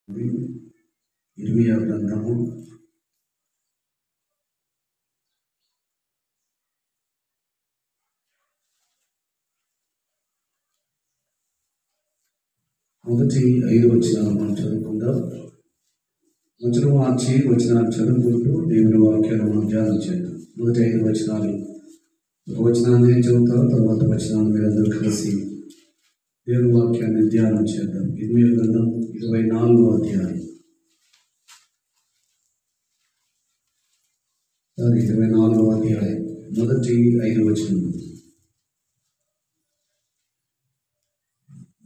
ఇర్మియా గ్రంథము 5 వచనాలు మనం చదువుకుందాం. వచనం మార్చి వచనాలు చదువుకుంటూ దేవుని వాక్యాన్ని మనం ధ్యానం చేద్దాం. 5 వచనాలు, ఒక వచనాన్ని నేను చదువుతాను, తర్వాత వచనాన్ని మీరందరూ కలిసి దేవుని వాక్యాన్ని ధ్యానం చేద్దాం. ఇర్మియా గ్రంథం 24వ అధ్యాయం. 24వ అధ్యాయం 5 వచనం.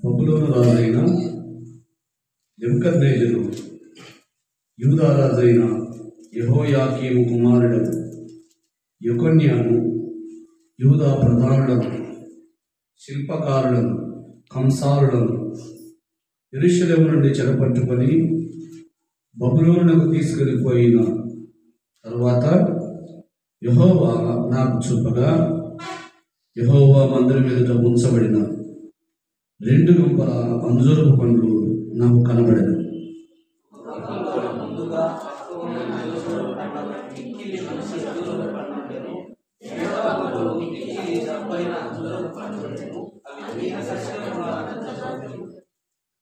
బబులోను రాజైన నెబుకద్నెజరు యూదా రాజైన యెహోయాకీము కుమారుడు యెకొన్యాను యూదా ప్రధానులను, శిల్పకారులను, కంసారులను యెరూషలేము నుండి చెరపట్టుకొని బబులోనునకు తీసుకెళ్ళిపోయిన తరువాత యెహోవా నాకు చూపగా, యెహోవా మందిరం ఎదుట ఉంచబడిన 2 గంపల అంజూరపు పండ్లు నాకు కనబడెను.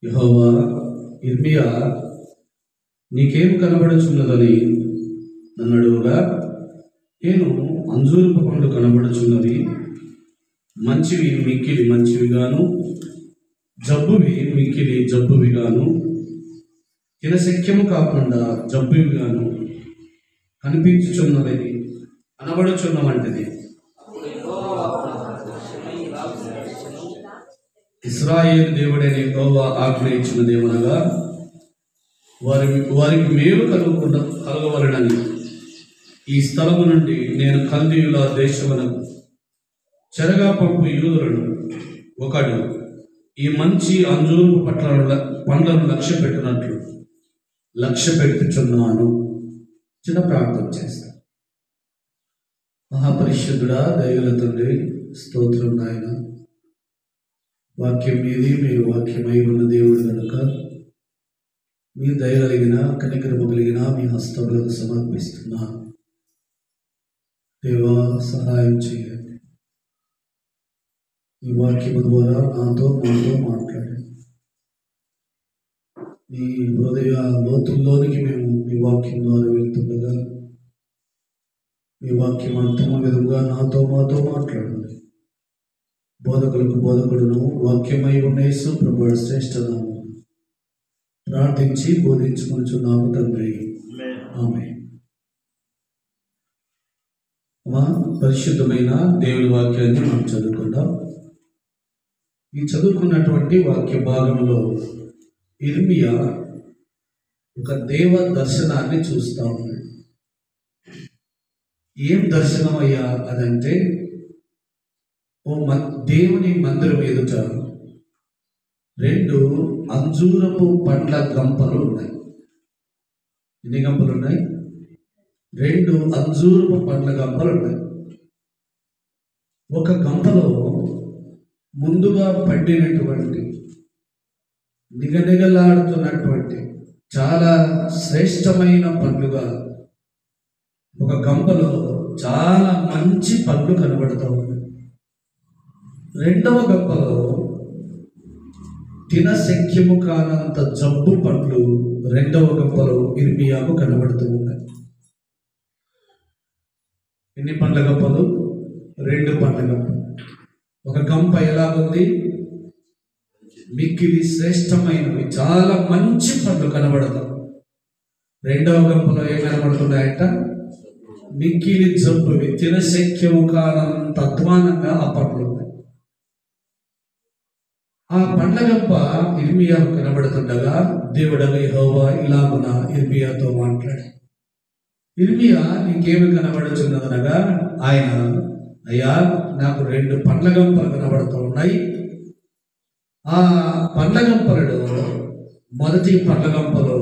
యెహోవా, ఇర్మియా నీకేం కనబడుచున్నదని నన్ను అడుగుగా, నేను అంజూరపు పండ్లు కనబడుచున్నవి, మంచివి మిక్కిలి మంచివిగాను, జబ్బువి మిక్కిలి జబ్బువిగాను, తినశక్యము కాకుండా జబ్బువిగాను కనిపించుచున్నదని కనబడుచున్నవంటిది. ఇశ్రాయేలు దేవుడైన యెహోవా ఆజ్ఞ ఇచ్చినదేమనగా, వారికి మేలు కలగవలెనని ఈ స్థలము నుండి నేను కల్దీయుల దేశమునకు చెరగా పంపు యూదులను ఒకడు ఈ మంచి అంజూరపు పండ్లను లక్ష్య పెట్టుచున్నాను. చిన్న ప్రార్థన చేస్తాను. మహాపరిశుద్ధుడా, దయగల తండ్రి, స్తోత్రం నాయన. వాక్యం మీది, మీరు వాక్యమై ఉన్న దేవుడు కనుక మీ దయగలిగిన కనికరము కలిగిన మీ హస్తములకు సమర్పిస్తున్నాను. దేవా, సహాయం చేయండి. ఈ వాక్యము ద్వారా నాతో మాట్లాడండి. మీ హృదయ లోతుల్లోనికి మేము మీ వాక్యం ద్వారా వెళ్తుండగా మీ వాక్యం అంతమ విధంగా నాతో మాట్లాడండి. బోధకులకు బోధకుడును వాక్యమై ఉన్న యేసు ప్రభువు శ్రేష్ఠ నామమున ప్రార్థించి బోధించుకొనుచున్నాము తండ్రి, ఆమేన్. పరిశుద్ధమైన దేవుని వాక్యాన్ని మనం చదువుకుందాం. ఈ చదువుకున్నటువంటి వాక్య భాగంలో ఇర్మియా ఒక దేవ దర్శనాన్ని చూస్తా ఉన్నాడు. ఏం దర్శనం అయ్యా అదంటే, దేవుని మందిరం ఎదుట 2 అంజూరపు పండ్ల గంపలు ఉన్నాయి. ఎన్ని గంపలు ఉన్నాయి? 2 అంజూరపు పండ్ల గంపలు ఉన్నాయి. ఒక గంపలో ముందుగా పండినటువంటి, నిగనిగలాడుతున్నటువంటి చాలా శ్రేష్టమైన పండ్లుగా ఒక గంపలో చాలా మంచి పండ్లు కనబడుతూ ఉన్నాయి. 2వ గంపలో తినశక్యము కానంత జబ్బు పండ్లు 2వ గంపలో ఇర్మియాకు కనబడుతూ ఉన్నాయి. ఎన్ని పండ్ల గంపలు? 2 పండ్ల గంపలు. ఒక గంప ఎలాగుంది? మిక్కిలి శ్రేష్టమైనవి, చాలా మంచి పండ్లు కనబడతాం. 2వ గంపలో ఏం కనబడుతున్నాయంట? మిక్కిలి జబ్బువి, తినశక్యము కానంత అధ్వానంగా ఆ పండ్లు ఉన్నాయి. ఆ పండ్ల గంప ఇర్మియాకు కనబడుతుండగా దేవుడైన యెహోవా ఇలాగున ఇర్మియాతో మాట్లాడు. ఇర్మియా, నీకేమి కనబడుచున్నదనగా, ఆయన, అయ్యా, నాకు 2 పండ్ల గంపలు కనబడుతూ ఉన్నాయి. ఆ పండ్ల గంపలలో మొదటి పండ్ల గంపలో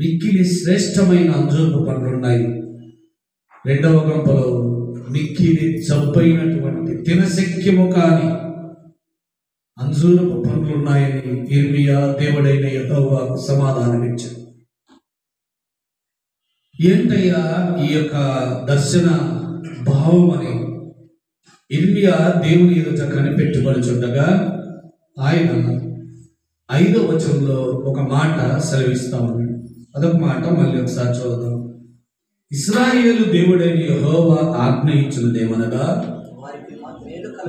మిక్కిలి శ్రేష్టమైన అంజూరపు పండ్లు ఉన్నాయి. 2వ గంపలో మిక్కిలి జబ్బైనటువంటి తినశక్యము కాని అంజూరపు పండ్లు ఉన్నాయని ఇర్మియా దేవుడైన యెహోవాకు సమాధానం ఇచ్చాడు. ఏంటయ్యా ఈ యొక్క దర్శన భావం అని ఇర్మియా దేవుని ఎదుట కనిపెట్టుబడుచుండగా ఆయన 5వ వచనంలో ఒక మాట సెలవిస్తా ఉన్నాడు. అదొక మాట మళ్ళీ ఒకసారి చూద్దాం. ఇశ్రాయేలు దేవుడైన యెహోవా ఆజ్ఞయించినదేమనగా,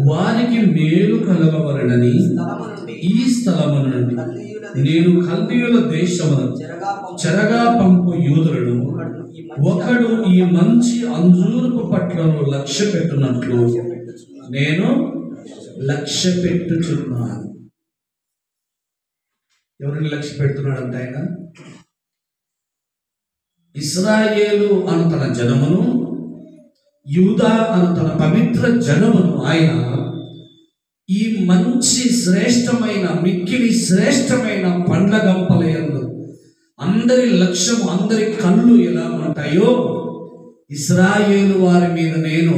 వారికి మేలు కలగవలెనని ఈ స్థలము నుండి నేను కల్దీయుల దేశమును చెరగా పంపు యూదులను ఒకడు ఈ మంచి అంజూరపు పట్లను లక్ష్య పెట్టునట్లు నేను లక్ష్య పెట్టుచున్నాను. ఎవరిని లక్ష్య పెడుతున్నాడంటే ఆయన ఇశ్రాయేలు అను తన జనమును, యూదా అను తన పవిత్ర జనమును ఆయన ఈ మంచి శ్రేష్టమైన మిక్కిలి శ్రేష్టమైన పండ్ల గంపల యందు అందరి లక్ష్యము అందరి కళ్ళు ఎలా ఉంటాయో ఇశ్రాయేలు వారి మీద నేను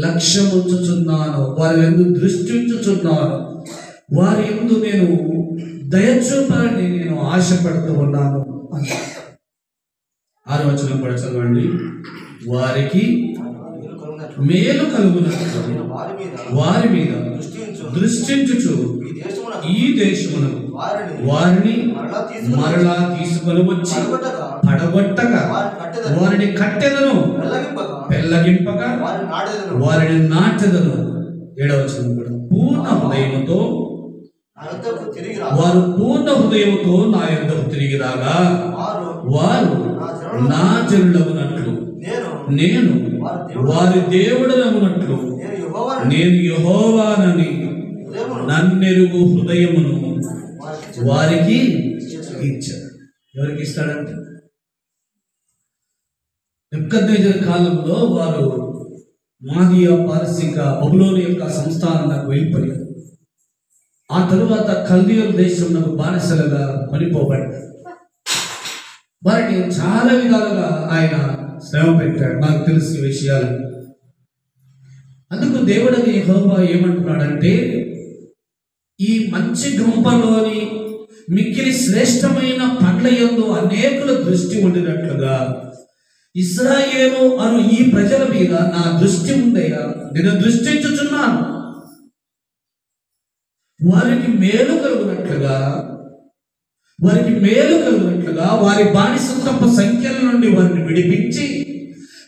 లక్ష్యం ఉంచుచున్నాను, వారి యందు దృష్టి ఉంచుచున్నాను, వారి యందు నేను దయచూపాలని నేను ఆశపడుతూ ఉన్నాను అని. 6వ వచనం కూడా చదవండి. వారికి మేలు కలుగునట్లు వారి మీద దృష్టించుచు ఈ దేశమును వారిని మరలా తీసుకొని వచ్చి పడగొట్టగా వారిని కట్టెదను, పెళ్ళగింపగా వారిని నాటెదను. 7వ వచనం కూడా పూర్ణ హృదయముతో వారు పూర్ణ హృదయముతో నా యొద్దకు తిరిగి రాగా వారు నా జనులగునట్లు నేను వారి దేవుడనగునట్లు నేను యెహోవానని నన్నెరుగు హృదయమును వారికి ఇచ్చాడు. ఎవరికి ఇస్తాడంటే నెబుకద్నెజరు కాలంలో వారు మాదియా పారసీక బబులోను యొక్క సంస్థానాలకు వెళ్ళిపోయారు. ఆ తరువాత కల్దీయుల దేశంలో బానిసలుగా పడిపోబడ్డారు. వారిని చాలా విధాలుగా ఆయన శ్రమ పెట్టాడు, నాకు తెలిసిన విషయాలు. అందుకు దేవుడని యెహోవా ఏమంటున్నాడంటే, ఈ మంచి గంపలోని మిక్కిలి శ్రేష్టమైన పండ్ల యందు అనేకుల దృష్టి ఉండినట్లుగా ఇశ్రాయేలు అను ఈ ప్రజల మీద నా దృష్టి ఉందయ్యా, నేను దృష్టించుచున్నాను. వారికి మేలు కలుగునట్లుగా వారి బానిసత్వపు సంఖ్యల నుండి వారిని విడిపించి,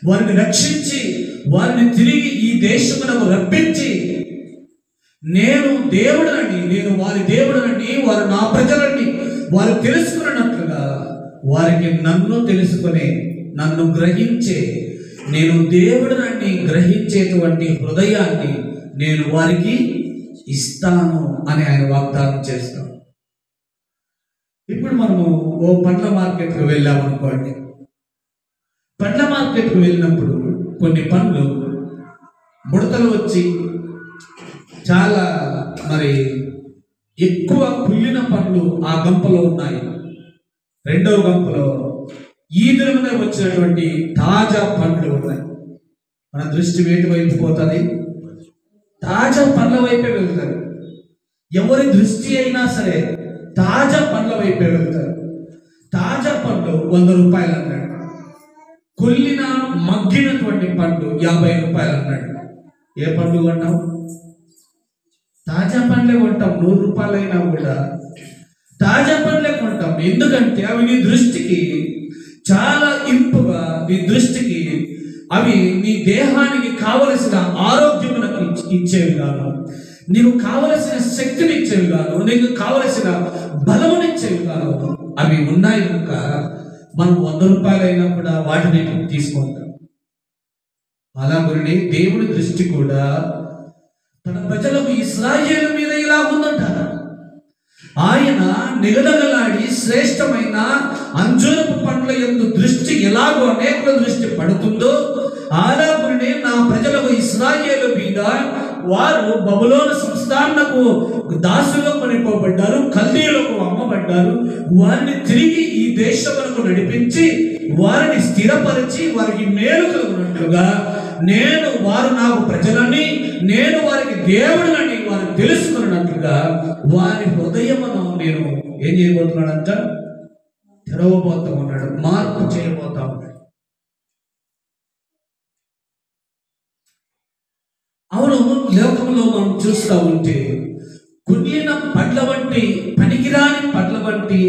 వారిని రక్షించి, వారిని తిరిగి ఈ దేశమునకు రప్పించి, నేను దేవుడనని, నేను వారి దేవుడనని, వారు నా ప్రజలని వారు తెలుసుకున్నట్లుగా వారికి నన్ను తెలుసుకునే, నన్ను గ్రహించే, నేను దేవుడనని గ్రహించేటువంటి హృదయాన్ని నేను వారికి ఇస్తాను అని ఆయన వాగ్దానం చేస్తాం. ఇప్పుడు మనము ఓ పండ్ల మార్కెట్కి వెళ్ళామనుకోండి. పండ్ల మార్కెట్కి వెళ్ళినప్పుడు కొన్ని పండ్లు ముడతలు వచ్చి చాలా ఎక్కువ కుళ్ళిన పండ్లు ఆ గంపలో ఉన్నాయి. రెండవ గంపలో ఈ దినమునే వచ్చినటువంటి తాజా పండ్లు ఉన్నాయి. మన దృష్టి వేటి వైపు పోతుంది? తాజా పండ్ల వైపే వెళ్తారు. ఎవరి దృష్టి అయినా సరే తాజా పండ్ల వైపే వెళ్తారు. తాజా పండ్లు 100 రూపాయలు అన్నాడు. కొల్లిన మగ్గినటువంటి పండు 50 రూపాయలు అన్నాడు. ఏ పండు కొంటాం? తాజా పండ్లే కొంటాం. 100 రూపాయలైనా కూడా తాజా పండ్లే కొంటాం. ఎందుకంటే అవి నీ దృష్టికి చాలా ఇంపుగా, నీ దృష్టికి అవి నీ దేహానికి కావలసిన ఆరోగ్యమునకు ఇచ్చేవి కాదు, నీకు కావలసిన శక్తిని ఇచ్చేవి కాదు, నీకు కావలసిన బలమునిచ్చేవి కాదు. అవి ఉన్నాయి కనుక మనం 100 రూపాయలైనా కూడా వాటిని తీసుకుంటాం. అలాగనే దేవుని దృష్టి కూడా తన ప్రజలకు ఇశ్రాయేలు మీద ఇలా ఉందంట. ఆయన నిగదగలాడి శ్రేష్టమైన అంజూరపు పండ్ల యందు దృష్టి ఎలాగో అనేకుల దృష్టి పడుతుందో, అలాగనే నా ప్రజలకు ఇశ్రాయేలు మీద వారు బబులోను సంస్థానకు దాసులుగా కొనిపోబడ్డారు, కల్దీయులకు అమ్మబడ్డారు. వారిని తిరిగి ఈ దేశమునకు నడిపించి వారిని స్థిరపరిచి వారికి మేలు కలుగునట్లుగా వారు నాకు ప్రజలని, నేను వారికి దేవుడినని వారు తెలుసుకున్నట్లుగా వారి హృదయమును నేను ఏం చేయబోతున్నాడంట? తెరవబోతా ఉన్నాడు, మార్పు చేయబోతా ఉన్నాడు. కాలంలో మనం చూస్తూ ఉంటే కుళ్ళిన పండ్ల వంటి, పనికిరాని పండ్ల వంటి,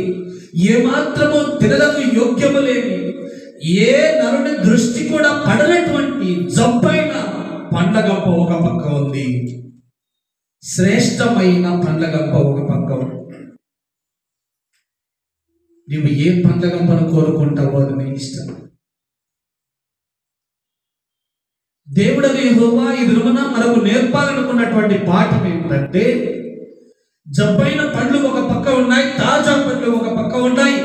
ఏమాత్రము తినలకు యోగ్యము లేని, ఏ నరుని దృష్టి కూడా పడనటువంటి జబ్బైన పండ్ల గంప ఒక పక్క ఉంది, శ్రేష్టమైన పండ్ల గంప ఒక పక్క ఉంది. నీవు ఏ పండ్ల గంపను కోరుకుంటావో అది నీ ఇష్టం. దేవుడని యెహోవా ఈ దినమున మనకు నేర్పాలనుకున్నటువంటి పాఠం ఏమిటంటే, జబ్బైన పండ్లు ఒక పక్క ఉన్నాయి, తాజా పండ్లు ఒక పక్క ఉన్నాయి.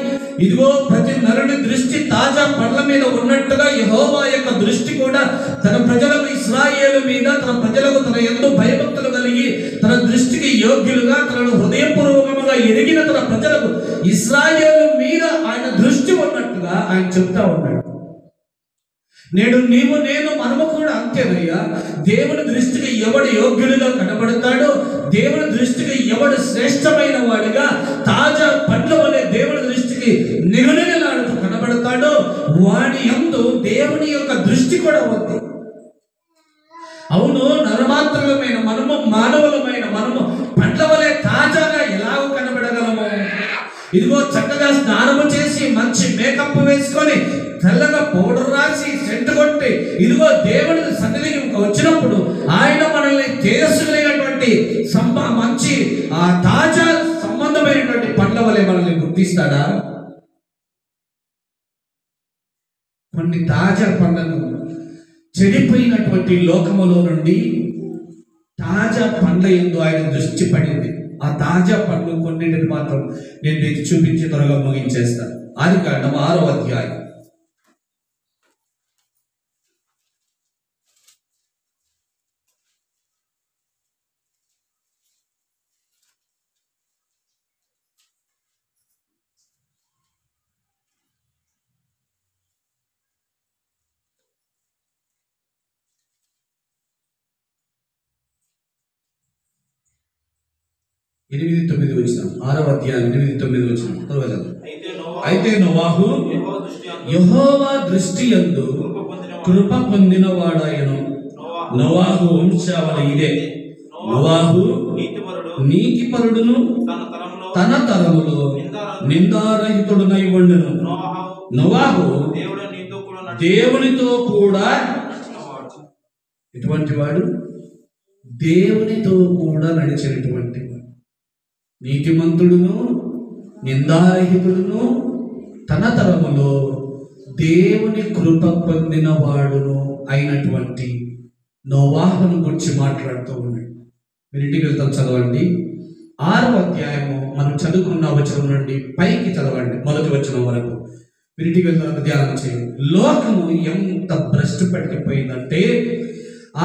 ఇదిగో ప్రతి నరుని దృష్టి తాజా పండ్ల మీద ఉన్నట్టుగా యెహోవా యొక్క దృష్టి కూడా తన ప్రజలకు, ఇశ్రాయేలు మీద, తన ప్రజలకు తన యందు భయభక్తులు కలిగి తన దృష్టికి యోగ్యులుగా, తనను హృదయపూర్వకముగా ఎరిగిన తన ప్రజలకు, ఇశ్రాయేలు మీద ఆయన దృష్టి ఉన్నట్టుగా ఆయన చెప్తా ఉన్నాడు. నేడు నీవు నేను మనము కూడా అంతేనయ్యా. దేవుని దృష్టికి ఎవడు యోగ్యుడిగా కనబడతాడో, దేవుని దృష్టికి ఎవడు శ్రేష్టమైన వాడిగా తాజా పండ్ల వలె దేవుని దృష్టికి నిగనిగలాడుతూ కనబడతాడో వాడి యందు దేవుని యొక్క దృష్టి కూడా ఉంది. అవును, నరమాత్రులమైన మనము, మానవులమైన మనము పండ్ల వలె తాజాగా ఎలాగో కనబడగలము? ఇదిగో చక్కగా స్నానము చేసి మంచి మేకప్ వేసుకొని తెల్లగా పౌడర్ రాసి సెంటు కొట్టి ఇదిగో దేవుడి సన్నిధికి వచ్చినప్పుడు ఆయన మనల్ని తేజస్సులైనటువంటి మంచి తాజా సంబంధమైనటువంటి పండ్ల వలె మనల్ని గుర్తిస్తాడా? కొన్ని తాజా పండ్లను చెడిపోయినటువంటి లోకములో నుండి తాజా పండ్ల యందు ఆయన దృష్టి పడింది. ఆ తాజా పండ్లు కొన్నింటిని మాత్రం నేను మీకు చూపించి త్వరగా ముగించేస్తాను. ఆదికాండం 6వ అధ్యాయం. ఎనిమిది 9 వచ్చిన 6వ అధ్యాయం 8-9 వచ్చిన. అయితే నోవాహు యెహోవా దృష్టి యందు కృప పొందిన వాడాయను. నోవాహు వంశావళి ఇదే. నోవాహు నీతిపరుడును తన తరములో నిందారహితుడునై ఉండెను. నోవాహు దేవునితో కూడా ఎటువంటి వాడు? దేవునితో కూడా నడిచినటువంటి వాడు, నీతిమంతుడును నిందారహితుడును తన తరములో దేవుని కృప పొందిన వాడును అయినటువంటి నోవాహును గురించి మాట్లాడుతూ ఉన్నాడు. మీరు ఇంటికి వెళ్తాం, చదవండి. 6వ అధ్యాయము మనం చదువుకున్న వచనం నుండి పైకి చదవండి, మొదటి వచనం వరకు. మీరు ఇంటికి వెళ్తాం, ధ్యానం చేయండి. లోకము ఎంత భ్రష్టు పట్టిపోయిందంటే,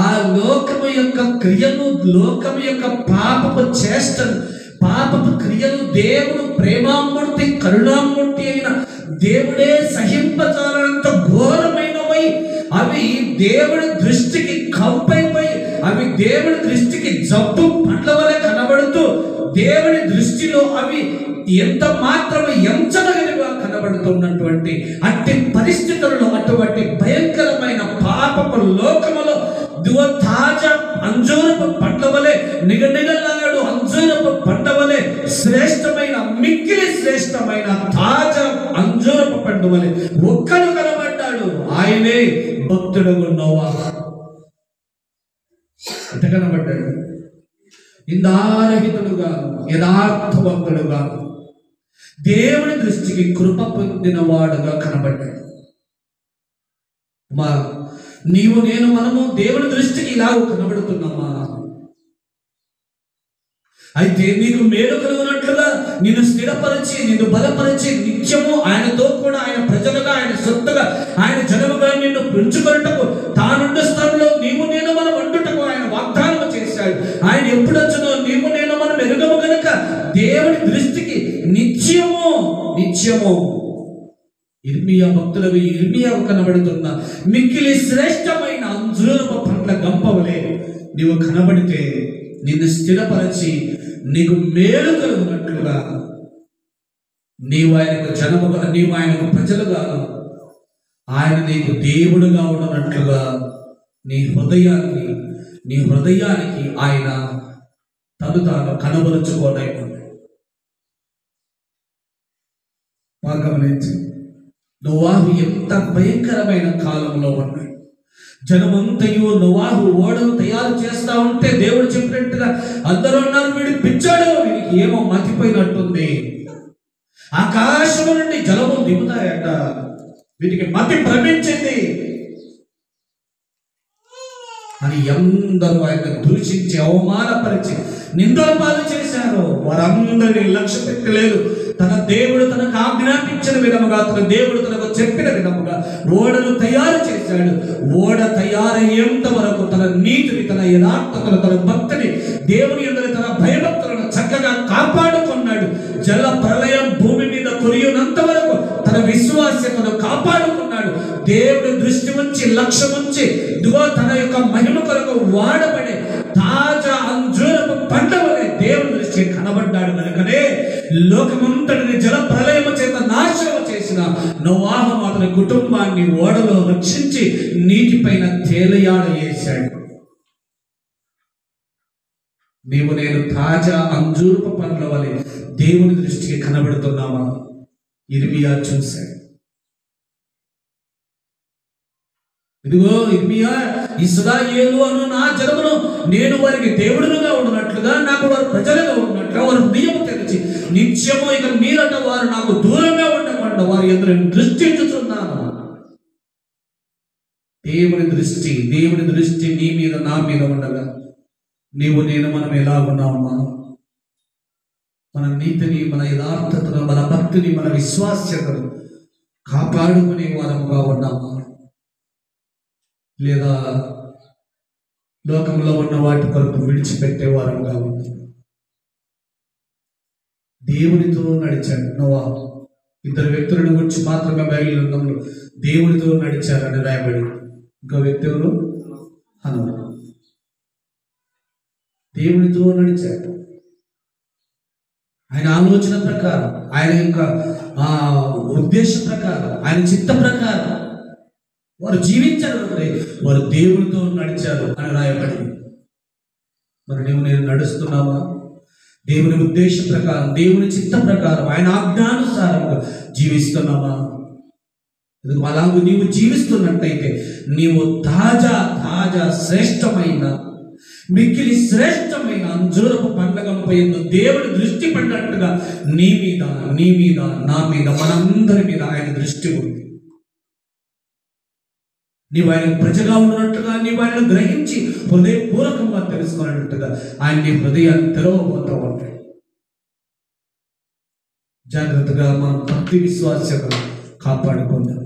ఆ లోకము యొక్క క్రియలు, లోకము యొక్క పాపపు చేష్టలు, పాపపు క్రియలు దేవుడు ప్రేమామూర్తి, కరుణామూర్తి అయిన దేవుడే సహింపజాలనంత ఘోరమైనవై అవి దేవుడి దృష్టికి కంపైపోయి, అవి దేవుడి దృష్టికి జబ్బు పండ్ల వలె కనబడుతూ, దేవుడి దృష్టిలో అవి ఎంత మాత్రం ఎంచదగినగా కనబడుతున్నటువంటి అట్టి పరిస్థితులలో, అటువంటి భయంకరమైన పాపపు లోకములో తాజా అంజూరపు పండ్ల వలె, నిగనిగలాడు అంజూరపు పండ్ల వలె శ్రేష్టమైన, మిక్కిలి శ్రేష్టమైన తాజా అంజూరపు పండు వలె ఒక్కడు కనబడ్డాడు. ఆయనే భక్తుడగు నోవాహు. ఎంత కనబడ్డాడు? నిందారహితుడుగా, యథార్థవంతుడుగా, దేవుని దృష్టికి కృప పొందిన వాడుగా కనబడ్డాడు. నీవు నేను మనము దేవుని దృష్టికి ఇలాగ కనబడుతున్నామా? అయితే నీకు మేలు కలుగునట్లుగా నిన్ను స్థిరపరిచి, నిన్ను బలపరిచి, నిత్యము ఆయనతో కూడా, ఆయన ప్రజలుగా, ఆయన సొత్తుగా, ఆయన జనముగా నిన్ను పెంచుకొనుటకు, తానుండు స్థలంలో నీవు నేను మనం వండుటకు ఆయన వాగ్దానం చేశాడు. ఆయన ఎప్పుడు వచ్చునో నీవు నేను మనం ఎరుగము కనుక దేవుని దృష్టికి నిత్యము ఇర్మియా భక్తులకు, ఇర్మియాకు కనబడుతున్న మిక్కిలి శ్రేష్టమైన అంజూరపు పండ్ల గంపవలే నీవు కనబడితే, నిన్ను స్థిరపరచి నీకు మేలు కలుగునట్లుగా, నీవు ఆయనకు జనముగా, నీవు ఆయనకు ప్రజలుగా, ఆయన నీకు దేవుడుగా ఉన్నట్లుగా నీ హృదయాన్ని, నీ హృదయానికి ఆయన తను తాను కనబరుచుకోనైపోయింది. బాగా గమనించి, నోవాహు ఎంత భయంకరమైన కాలంలో ఉన్నాయి. జనమంతయు నోవాహు ఓడను తయారు చేస్తా ఉంటే దేవుడు చెప్పినట్టుగా అందరూ అన్నారు, వీడు పిచ్చాడు, వీడికి ఏమో మతిపోయినట్టుంది, ఆకాశము నుండి జలము దిగుతాయట, వీటికి మతి భ్రమించింది అని అందరూ ఆయన దూషించి అవమానపరిచి నిందల పాలు చేశారు. వారందరినీ లక్ష్య పెట్టలేదు. తన దేవుడు తనకు ఆజ్ఞాపించిన విధముగా, తన దేవుడు తనకు చెప్పిన విధముగా ఓడను తయారు చేశాడు. ఓడ తయారయ్యేంత వరకు తన నీతిని, తన యథార్థతను, తన భక్తిని, దేవుని యందు తన భయభక్తులను చక్కగా కాపాడుకున్నాడు. జల ప్రళయం భూమి మీద కురియునంత వరకు తన విశ్వాస్యతను కాపాడుకున్నాడు. దేవుడు దృష్టి ఉంచి, లక్ష్యం ఉంచి, ఇదిగో తన యొక్క మహిమ కొరకు వాడబడే తాజా అంజూరపు పంట వలె దేవుని దృష్టి కనబడ్డాడు. కనుకనే లోకమంతటిని జల ప్రళయము చేత నాశనం చేసిన నోవాహు అతని కుటుంబాన్ని ఓడలో రక్షించి నీటిపైన తేలియాడ చేశాడు. నీవు నేను తాజా అంజూరపు పండ్ల వలె దేవుని దృష్టికి కనబడుతున్నామా? ఇర్మియా చూశాడు. ఇదిగో ఇర్మియా, ఇశ్రాయేలు అను నా జనమును నేను వారికి దేవుడుగా ఉన్నట్లుగా, నాకు వారు ప్రజలుగా ఉన్నట్లుగా వారు హృదయం తెరిచి నిత్యము ఇక మీరట వారు నాకు దూరంగా ఉండకుండా వారి ఎదురు దృష్టించుతున్నాను. దేవుని దృష్టి నీ మీద, నా మీద ఉండగా నీవు నేను మనం ఎలా ఉన్నామా? మన నీతిని, మన యథార్థతను, మన భక్తిని, మన విశ్వాస్యతను కాపాడుకునే వారముగా ఉన్నామా? లేదా లోకంలో ఉన్న వాటి కొరకు విడిచిపెట్టే వారముగా ఉన్నాం? దేవునితో నడిచాడు నోవాహు. ఇద్దరు వ్యక్తులను గురించి మాత్రమే బైబిల్ గ్రంథంలో దేవునితో నడిచారని రాయబడి. ఇంకో వ్యక్తి ఎవరు? హనోకు. దేవునితో నడిచాడు. ఆయన ఆలోచన ప్రకారం, ఆయన యొక్క ఉద్దేశ ప్రకారం, ఆయన చిత్త ప్రకారం వారు జీవించారు. వారు దేవునితో నడిచారు అని రాయబడింది. మరి నేను నడుస్తున్నావా? దేవుని ఉద్దేశ ప్రకారం, దేవుని చిత్త ప్రకారం, ఆయన ఆజ్ఞానుసారంగా జీవిస్తున్నావా? అలాగూ నీవు జీవిస్తున్నట్టయితే నీవు తాజా శ్రేష్టమైన, మిక్కిలి శ్రేష్టమైన అంజూరపు పండగంపై దేవుని దృష్టి పడినట్టుగా నీ మీద, నా మీద, మనందరి మీద ఆయన దృష్టి ఉంది. నీవు ఆయన ప్రజగా ఉన్నట్టుగా, నీవు ఆయన గ్రహించి హృదయపూర్వకంగా తెలుసుకున్నట్టుగా ఆయన నీ హృదయాన్ని తెరవబోతూ ఉంటాడు. జాగ్రత్తగా మనం భక్తి విశ్వాసతను కాపాడుకుందాం.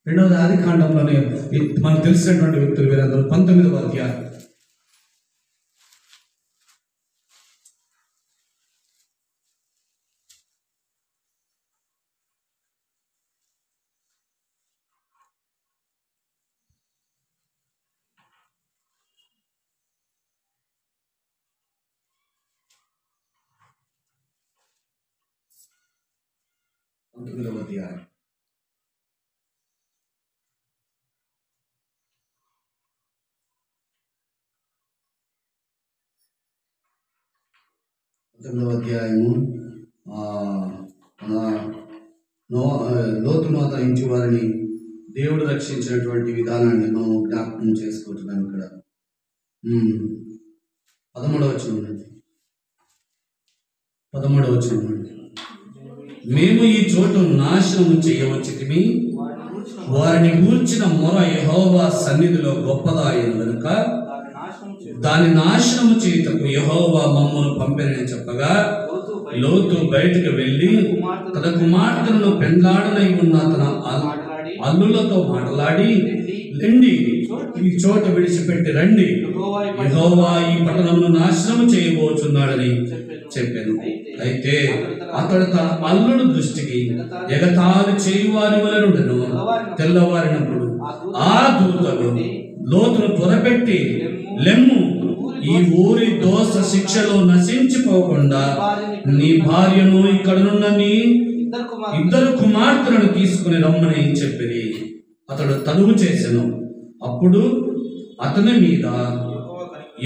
రెండవది ఆదికాండంలోనే మనకు తెలిసినటువంటి వ్యక్తులు వీరందరూ 19వ అధ్యాయం. అధ్యాయము లోతును అతని ఇంటి వారిని దేవుడు రక్షించినటువంటి విధానాన్ని మనం జ్ఞాపకం చేసుకుంటున్నాం. ఇక్కడ 13వ వచనం, మేము ఈ చోటు నాశనము చేయవచ్చితిమి, వారిని గూర్చిన మొర యెహోవా సన్నిధిలో గొప్పదాయను గనుక దాని నాశనము చేయుటకు యెహోవా మమ్మను పంపినని చెప్పగా, లోతు బయటకు వెళ్ళి తన కుమార్తెను పెండ్లాడనై ఉన్న తన అల్లులతో మాట్లాడి, లెండి, ఈ చోట విడిచిపెట్టి రండి, యెహోవా ఈ పట్టణమును నాశనము చేయబోచున్నాడని చెప్పాను. అయితే అతడు తన అల్లుడు దృష్టికి ఎగతాళి చేయువారి వలెనుండెను. తెల్లవారినప్పుడు ఆ దూతలు లోతును త్వరపెట్టి, లెమ్ము, ఈ ఊరి దోష శిక్షలో నశించిపోకుండా నీ భార్యను ఇక్కడనున్న నీ 2 కుమార్తెలను తీసుకుని రమ్మని చెప్పింది. అతడు తనువు చేసెను. అప్పుడు అతని మీద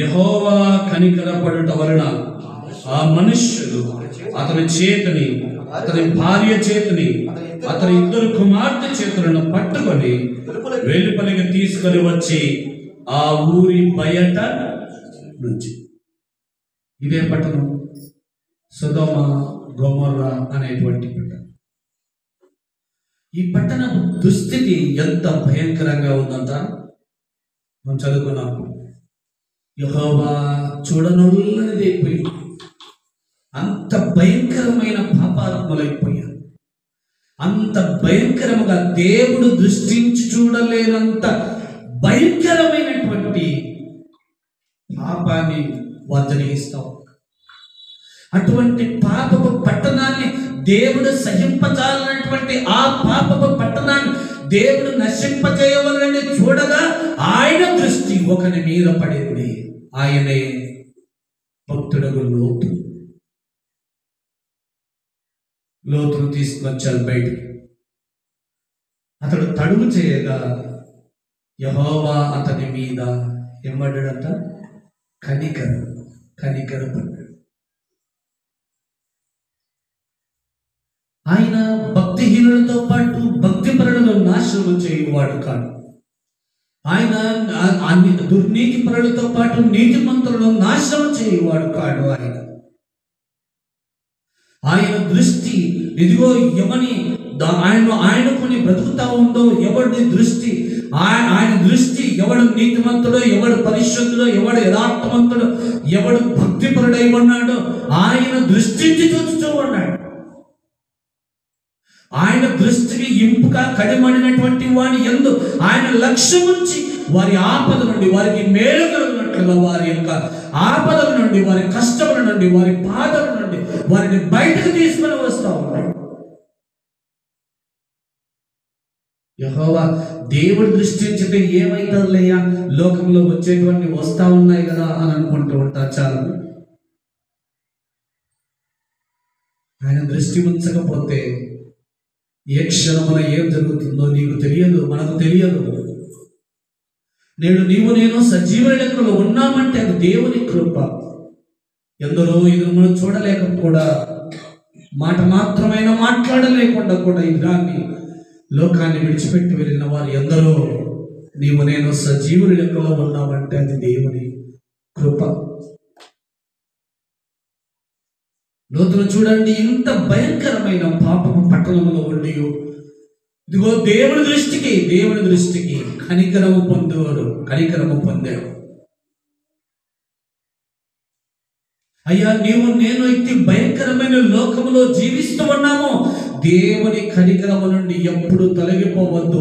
యెహోవా కనికరపడుట వలన ఆ మనుష్యుడు అతని చేతిని, అతని భార్య చేతిని, అతని ఇద్దరు కుమార్తె చేతులను పట్టుకొని వెలుపలికి తీసుకొని వచ్చి ఆ ఊరి బయట నుంచి, ఇదే పట్టణం సొదొమ గొమొర్రా అనేటువంటి పట్టణం. ఈ పట్టణ దుస్థితి ఎంత భయంకరంగా ఉందంట మనం చదువుకున్నాం. యెహోవా చూడనొల్లనిదైపోయి అంత భయంకరమైన పాపాత్ములైపోయారు. అంత భయంకరముగా దేవుడు దృష్టించి చూడలేనంత భయంకరమైనటువంటి పాపాన్ని వారు జరిగిస్తాం. అటువంటి పాపపు పట్టణాన్ని దేవుడు సహింపజాలనటువంటి ఆ పాపపు పట్టణాన్ని దేవుడు నశింపజేయవలని చూడగా ఆయన దృష్టి ఒకని మీద పడింది. ఆయనే భక్తుడగు లోతు. లోతును తీసుకొచ్చారు బయటికి. అతడు తడుము చేయగా యెహోవా అతని మీద ఏమడ్డాడంట? కనికరపడ్డాడు. ఆయన భక్తిహీనులతో పాటు భక్తిపరులను నాశనం చేయువాడు కాదు. ఆయన దుర్నీతి పరులతో పాటు నీతిమంతులను నాశనం చేయువాడు కాడు. ఆయన దృష్టి ఇదిగో ఎవని ఆయనకొని బ్రతుకుతా ఉందో ఎవడి దృష్టి, ఆయన దృష్టి ఎవడు నీతిమంతుడో, ఎవడు పరిశుద్ధుడో, ఎవడు యథార్థవంతుడో, ఎవడు భక్తిపరుడై ఉన్నాడో ఆయన దృష్టించి చూస్తూ ఉన్నాడు. ఆయన దృష్టికి ఇంపుగా కడిమడినటువంటి వాని యందు ఆయన లక్ష్యం ఉంచి వారి ఆపద నుండి వారికి మేలు కలుగునట్లుగా, వారి యొక్క ఆపదల నుండి, వారి కష్టముల నుండి, వారి బాధల నుండి వారిని బయటకు తీసుకొని వస్తూ ఉన్నాడు. యెహోవా దేవుడు దృష్టించితే ఏమైతుందిలేయా, లోకంలో వచ్చేటువంటి వస్తా ఉన్నాయి కదా అని అనుకుంటూ ఉంటారు చాలా. ఆయన దృష్టి ఉంచకపోతే ఏ క్షణమున ఏం జరుగుతుందో నీకు తెలియదు, మనకు తెలియదు. నేను సజీవ లెక్కలో ఉన్నామంటే అది దేవుని కృప. ఎందరో ఇది మనం చూడలేక కూడా, మాట మాత్రమైన మాట్లాడలేకుండా కూడా ఈ దాన్ని లోకాన్ని విడిచిపెట్టి వెళ్ళిన వారు ఎందరో. నేను సజీవుని లెక్కలో ఉన్నామంటే అది దేవుని కృప. లోతును చూడండి, ఇంత భయంకరమైన పాపము పట్టణంలో ఉండి ఇదిగో దేవుని దృష్టికి కనికరము పొందాడు. అయ్యా, నేను ఇట్టి భయంకరమైన లోకములో జీవిస్తూ ఉన్నాము. దేవుని కనికరము నుండి ఎప్పుడు తొలగిపోవద్దు.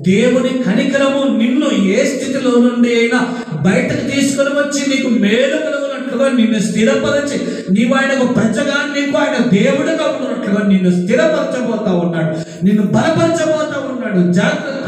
దేవుని కనికరము నిన్ను ఏ స్థితిలో నుండి అయినా బయటకు తీసుకొని వచ్చి నీకు మేలు కలుగునట్లుగా నిన్ను స్థిరపరిచి, నీవు ఆయనకు ప్రజగా, నీకు ఆయన దేవుడుగా ఉన్నట్లుగా నిన్ను స్థిరపరచబోతా ఉన్నాడు, నిన్ను బలపరచబోతా ఉన్నాడు. జాగ్రత్త.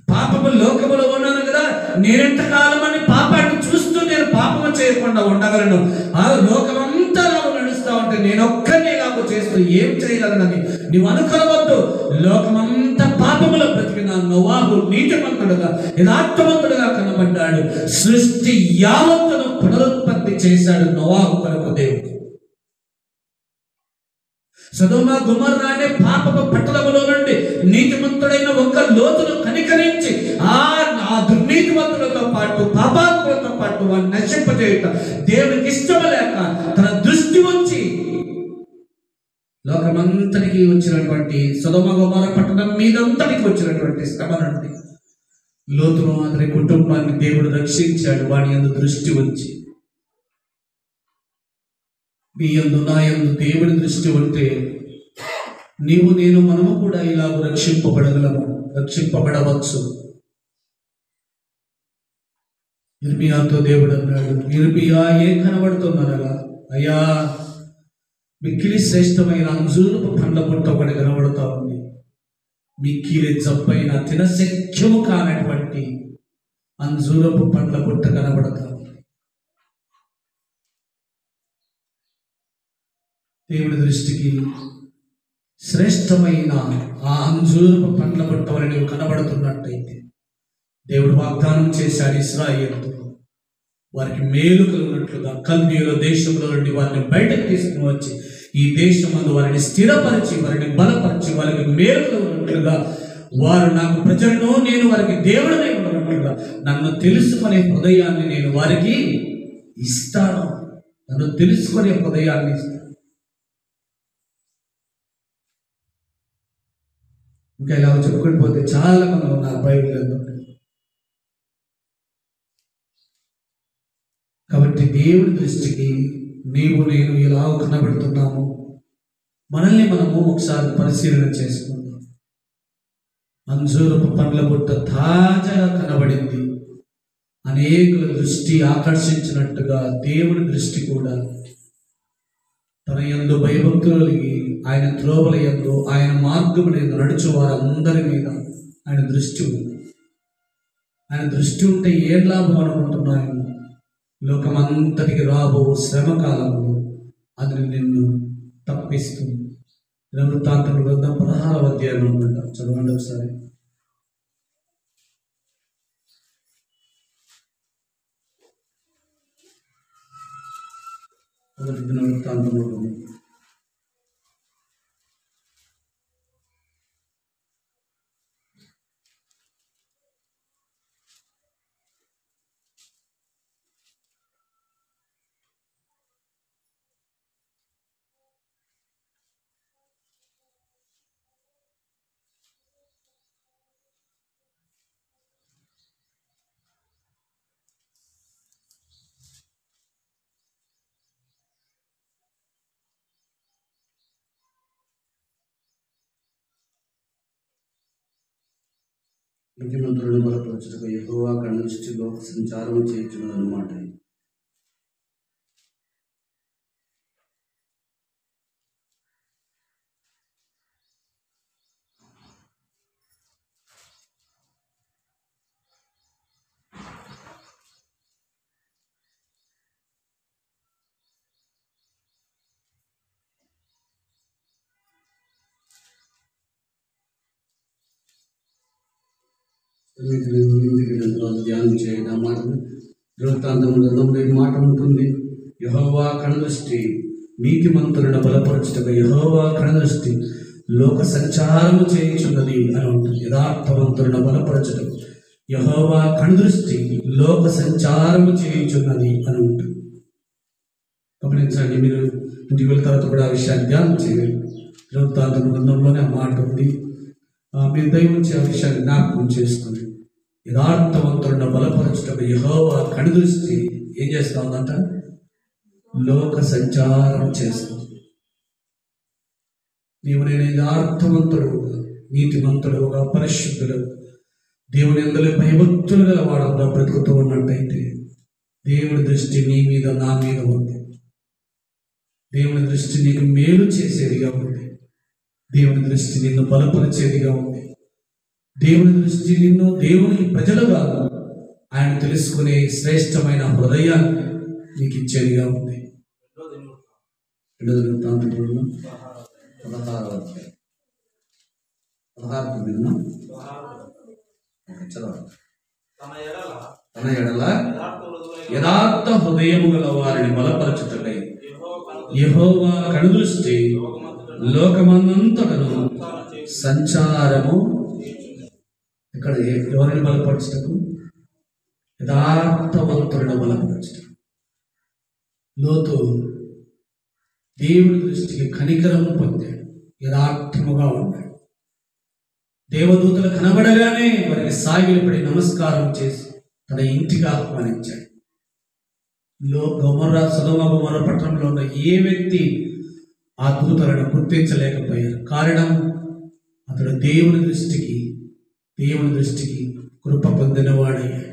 పాపము లోకములో ఉన్నాను కదా, నేనెంతకాలం అని పాపాన్ని చూస్తూ నేను పాపము చేయకుండా ఉండగలను. ఆ లోకమంతా నాకు నడుస్తా ఉంటే నేను ఒక్కనే నాకు చేస్తూ ఏం చేయగలనని నీవు అనుకోవద్దు. లోకమంతా పాపములో బ్రతికిన నోవాహు నీతిమంతుడుగా, యథార్థవంతుడుగా కనబడ్డాడు. సృష్టి యావత్తును పునరుత్పత్తి చేశాడు నోవాహు కొరకు దేవుడు. సొదొమ గొమొర్రా అనే పాపపు పట్టణములో నుండి నీతిమంతుడైన ఒక్క లోతును కనికరించి ఆ దుర్నీతిమంతులతో పాటు పాపాత్ములతో పాటు వారిని నశింపజేయుట దేవునికి ఇష్టం లేక తన దృష్టి వచ్చి లోకమంతటికి వచ్చినటువంటి సొదొమ గొమొర్రా పట్టణం మీదంతటికి వచ్చినటువంటి శ్రమ నుండి లోతును, అతని కుటుంబాన్ని దేవుడు రక్షించాడు. వాడి యందు దృష్టి వచ్చి, నీ యందు నా యందు దేవుని దృష్టి ఉంటే మనము కూడా ఇలా రక్షింపబడవచ్చు. ఇర్మియాతో దేవుడు అన్నాడు, ఇర్మియా ఏం కనబడుతున్నారగా, అయ్యా మిక్కిలి శ్రేష్టమైన అంజూరపు పండ్ల పుట్ట ఒకటి కనబడుతూ ఉంది. మిక్కిలి జబ్బైన తినశక్యము కానటువంటి అంజూరపు పండ్ల పుట్ట కనబడతా ఉంది. దేవుడి దృష్టికి శ్రేష్టమైన ఆ అంజూరపు పండ్ల పుట్ట వలె నీవు కనబడుతున్నట్టయితే దేవుడు వాగ్దానం చేశాడు ఇశ్రాయేలుతో, వారికి మేలు కలిగినట్లుగా కల్దీయుల దేశంలో నుండి వారిని బయటకు తీసుకుని వచ్చి ఈ దేశమందు వారిని స్థిరపరిచి, వారిని బలపరిచి, వారికి మేలు కలిగినట్లుగా, వారు నాకు ప్రజలను, నేను వారికి దేవుడనే ఉన్నట్లుగా నన్ను తెలుసుకునే హృదయాన్ని నేను వారికి ఇస్తాను. నన్ను తెలుసుకునే హృదయాన్ని ఇస్తాను. ఇంకా ఇలా చెప్పుకొని పోతే చాలా మంది ఉన్నారు బైబిల్లో. కాబట్టి దేవుడి దృష్టికి నీవు నేను ఇలా కనబడుతున్నాము. మనల్ని మనము ఒకసారి పరిశీలన చేసుకుందాం. అంజూరపు పండ్ల బుట్ట తాజాగా కనబడింది. అనేకుల దృష్టి ఆకర్షించినట్టుగా దేవుడి దృష్టి కూడా తన యందు భయభక్తులకి, ఆయన త్రోవల యందు, ఆయన మార్గముల యందు నడుచు వారందరి మీద ఆయన దృష్టి ఉంది. ఆయన దృష్టి ఉంటే ఏం లాభం అనుకుంటున్నాను? లోకమంతటికి రాబో శ్రమ కాలంలో అది నిన్ను తప్పిస్తుంది. వృత్తాంతముల గ్రంథం 16వ అధ్యాయం అనమాట. చదవండి ఒకసారి. వృత్తాంతముల నీతిమంతులను బలపరచుటకు యెహోవా కనుదృష్టి లోక సంచారము చేయుచున్నదన్నమాట. ధ్యానం చేయండి. ఆ మాట వృత్తాంతములలో మాట ఉంటుంది. యెహోవా కనుదృష్టి నీతిమంతులను బలపరచుటకు యెహోవా కనుదృష్టి లోక సంచారము చేయుచున్నది అని ఉంటుంది. యథార్థవంతులను బలపరచుటకు యెహోవా కనుదృష్టి లోక సంచారము చేయుచున్నది అని ఉంటుంది. గమనించండి. మీరు ఇంటికి వెళ్ళిన తర్వాత కూడా ఆ విషయాన్ని ధ్యానం చేయండి. వృత్తాంత గ్రంథంలోనే ఆ మాట ఉంది. మీరు దయవుంచి ఆ విషయాన్ని జ్ఞాపకం చేసుకుని యథార్థవంతులను బలపరచుటకు యెహోవా కనుదృష్టి ఏం చేస్తా ఉందంట? లోక సంచారం చేస్తుంది. నీవు నేను యథార్థవంతుడుగా, నీతిమంతుడుగా, పరిశుద్ధులు, దేవుని యందు భయభక్తులు గల వాడుగా బ్రతుకుతూ ఉన్నట్టయితే దేవుని దృష్టి నీ మీద, నా మీద ఉంది. దేవుని దృష్టి నీకు మేలు చేసేదిగా ఉంది. దేవుని దృష్టి నిన్ను బలపరిచేదిగా ఉంది. దేవుని దృష్టి నిన్ను దేవుని ప్రజలుగా ఆయన తెలుసుకునే శ్రేష్టమైన హృదయాన్ని నీకు ఇచ్చేదిగా ఉంది. 2 వృత్తాంతములు 16వ అధ్యాయం 16 చదవండి. తన ఎడల యథార్థ హృదయము గల వారిని బలపరచుటకై యెహోవా కనుదృష్టి లోకమందంతటను సంచారము. ఇక్కడ ఎవరిని బలపరచుటకు? యథార్థవంతులను బలపరచుటకు. లోతు దేవుని దృష్టికి కనికరం పొందాడు, యథార్థముగా ఉన్నాడు. దేవదూతలు కనబడగానే వారికి సాగిలపడి నమస్కారం చేసి తన ఇంటికి ఆహ్వానించాడు. సొదొమ గొమొర్రా పట్టణంలో ఉన్న ఏ వ్యక్తి ఆ దూతలను గుర్తించలేకపోయారు. కారణం, అతడు దేవుని దృష్టికి కృప పొందినవాడయ్యాడు.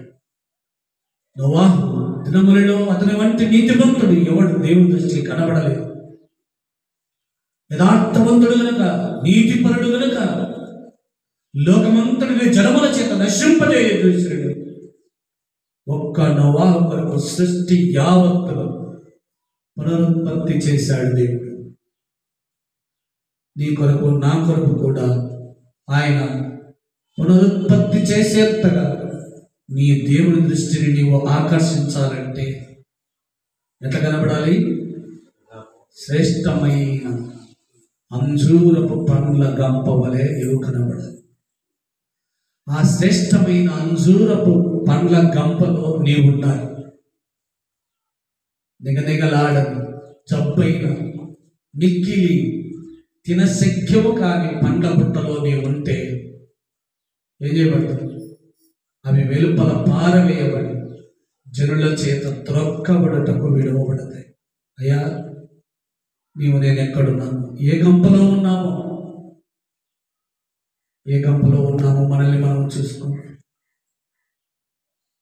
నోవాహు దినములలో అతని వంటి నీతిమంతుడు ఎవడు దేవుని దృష్టికి కనబడలేదు. యథార్థవంతుడు గనుక, నీతిపరుడు గనుక లోకమంతటిని జలముల చేత నశింపజేయుడు. ఒక్క నోవాహు కొరకు సృష్టి యావత్తును పునరుత్పత్తి చేశాడు దేవుడు. నీ కొరకు, నా కొరకు కూడా ఆయన పునరుత్పత్తి చేసేంతగా నీ దేవుని దృష్టిని నీవు ఆకర్షించాలంటే ఎట్లా కనబడాలి? శ్రేష్టమైన అంజూరపు పండ్ల గంప వలె నీవు కనబడాలి. ఆ శ్రేష్టమైన అంజూరపు పండ్ల గంపలో నీవు ఉండాలి. నిగనిగలాడని, జబ్బైన, మిక్కిలి తినశక్యము కాని పండ్ల బుట్టలో నీవు ఉంటే ఏం చేయబడుతుంది? అవి వెలుపల పారవేయబడి జనుల చేత త్రొక్కబడటకు విడవబడతాయి. అయ్యా, నీవు నేను ఎక్కడున్నాను, ఏ గంపలో ఉన్నామో, ఏ గంపలో ఉన్నామో మనల్ని మనం చూసుకోండి.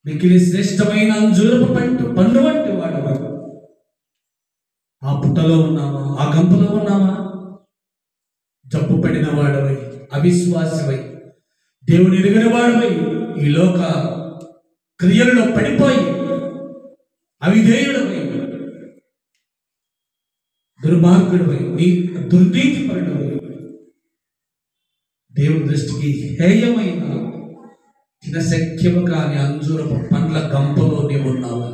మిక్కిలి శ్రేష్టమైన అంజూరపు పండు వంటి వాడవా? ఆ పుట్టలో ఉన్నామా? ఆ గంపలో ఉన్నామా? జబ్బు పడిన వాడవై, అవిశ్వాసవై, దేవుని ఎరుగని వాడవై, ఈ లోక క్రియలలో పడిపోయి అవిధేయుడవై, దుర్మార్గుడవై, నీ దుర్నీతిపరుడవై, దేవుని దృష్టికి హేయమైన తినశక్యము కాని అంజూరపు పండ్ల గంపలో నీవు ఉన్నావా?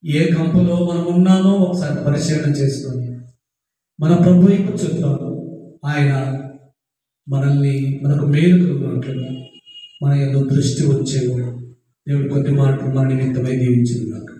ఏ గంపలో మనం ఉన్నామో ఒకసారి పరిశీలన చేసుకొని మన ప్రభు వైపు చూద్దాం. ఆయన మనల్ని మనకు మేలు కలుగునట్లుగా మన యందు దృష్టి వచ్చేవాడు. దేవుడి కొద్ది మాటలు మన నిమిత్తమై దీవించును గాక.